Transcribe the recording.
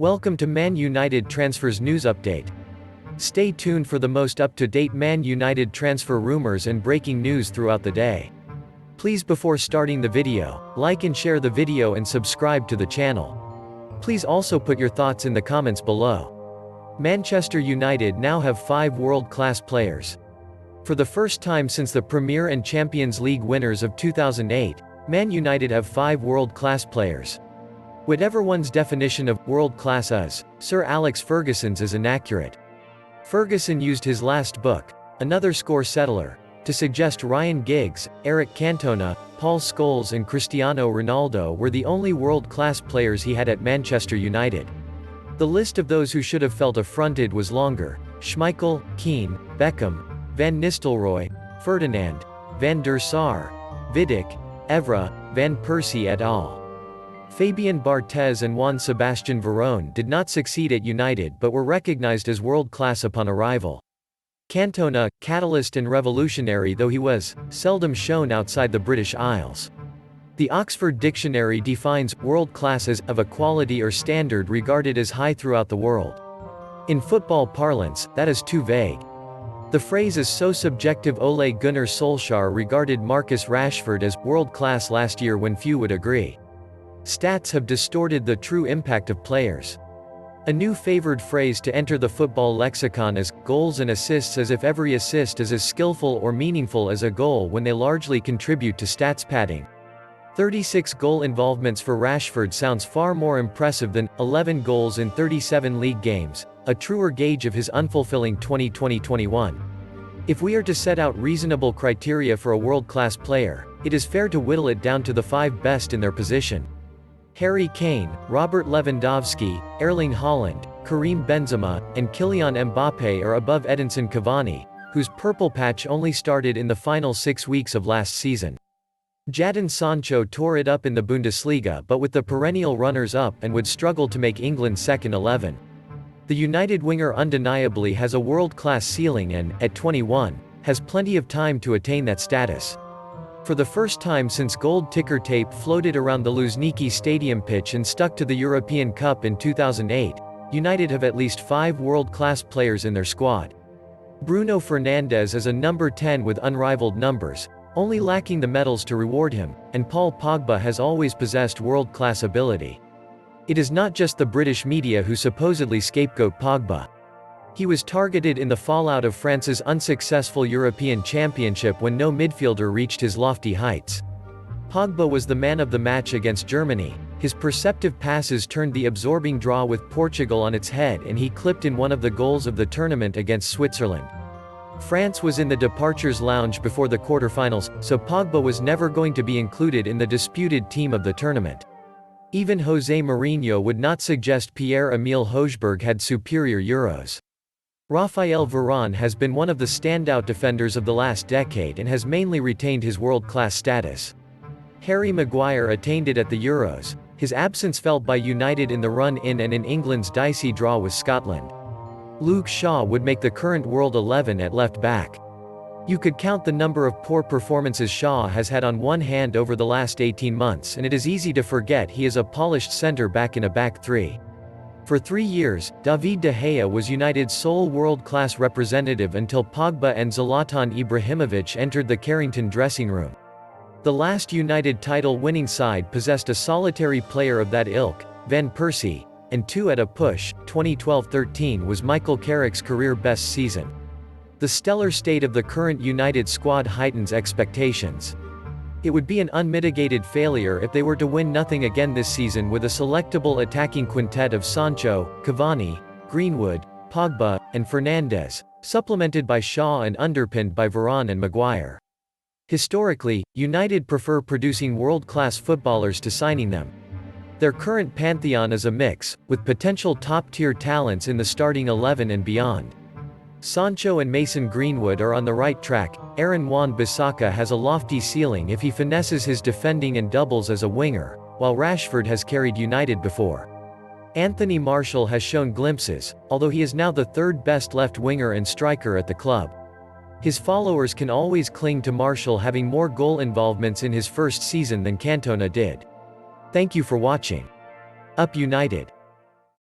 Welcome to Man United Transfers News Update. Stay tuned for the most up-to-date Man United transfer rumors and breaking news throughout the day. Please, before starting the video, like and share the video and subscribe to the channel. Please also put your thoughts in the comments below. Manchester United now have 5 world-class players. For the first time since the Premier and Champions League winners of 2008, Man United have 5 world-class players. Whatever one's definition of world-class is, Sir Alex Ferguson's is inaccurate. Ferguson used his last book, Another Score Settler, to suggest Ryan Giggs, Eric Cantona, Paul Scholes and Cristiano Ronaldo were the only world-class players he had at Manchester United. The list of those who should have felt affronted was longer: Schmeichel, Keane, Beckham, Van Nistelrooy, Ferdinand, Van der Sar, Vidic, Evra, Van Persie et al. Fabian Barthez and Juan Sebastian Veron did not succeed at United but were recognized as world-class upon arrival. Cantona, catalyst and revolutionary though he was, seldom shown outside the British Isles. The Oxford Dictionary defines world-class as of a quality or standard regarded as high throughout the world. In football parlance, that is too vague. The phrase is so subjective. Ole Gunnar Solskjaer regarded Marcus Rashford as world-class last year when few would agree. Stats have distorted the true impact of players. A new favored phrase to enter the football lexicon is goals and assists, as if every assist is as skillful or meaningful as a goal when they largely contribute to stats padding. 36 goal involvements for Rashford sounds far more impressive than 11 goals in 37 league games, a truer gauge of his unfulfilling 2020-21. If we are to set out reasonable criteria for a world-class player, it is fair to whittle it down to the 5 best in their position. Harry Kane, Robert Lewandowski, Erling Haaland, Karim Benzema, and Kylian Mbappé are above Edinson Cavani, whose purple patch only started in the final 6 weeks of last season. Jadon Sancho tore it up in the Bundesliga but with the perennial runners-up and would struggle to make England's second 11. The United winger undeniably has a world-class ceiling and, at 21, has plenty of time to attain that status. For the first time since gold ticker tape floated around the Luzhniki Stadium pitch and stuck to the European Cup in 2008, United have at least 5 world-class players in their squad. Bruno Fernandes is a number 10 with unrivaled numbers, only lacking the medals to reward him, and Paul Pogba has always possessed world-class ability. It is not just the British media who supposedly scapegoat Pogba. He was targeted in the fallout of France's unsuccessful European Championship when no midfielder reached his lofty heights. Pogba was the man of the match against Germany. His perceptive passes turned the absorbing draw with Portugal on its head and he clipped in one of the goals of the tournament against Switzerland. France was in the departures lounge before the quarterfinals, so Pogba was never going to be included in the disputed team of the tournament. Even José Mourinho would not suggest Pierre-Emile Højbjerg had superior Euros. Raphael Varane has been one of the standout defenders of the last decade and has mainly retained his world-class status. Harry Maguire attained it at the Euros, his absence felt by United in the run-in and in England's dicey draw with Scotland. Luke Shaw would make the current World 11 at left-back. You could count the number of poor performances Shaw has had on one hand over the last 18 months, and it is easy to forget he is a polished centre-back in a back three. For 3 years, David de Gea was United's sole world-class representative until Pogba and Zlatan Ibrahimovic entered the Carrington dressing room. The last United title-winning side possessed a solitary player of that ilk, Van Persie, and 2 at a push. 2012-13 was Michael Carrick's career-best season. The stellar state of the current United squad heightens expectations. It would be an unmitigated failure if they were to win nothing again this season with a selectable attacking quintet of Sancho, Cavani, Greenwood, Pogba, and Fernandes, supplemented by Shaw and underpinned by Varane and Maguire. Historically, United prefer producing world-class footballers to signing them. Their current pantheon is a mix, with potential top-tier talents in the starting 11 and beyond. Sancho and Mason Greenwood are on the right track. Aaron Wan-Bissaka has a lofty ceiling if he finesses his defending and doubles as a winger, while Rashford has carried United before. Anthony Martial has shown glimpses, although he is now the 3rd best left winger and striker at the club. His followers can always cling to Martial having more goal involvements in his first season than Cantona did. Thank you for watching. Up United!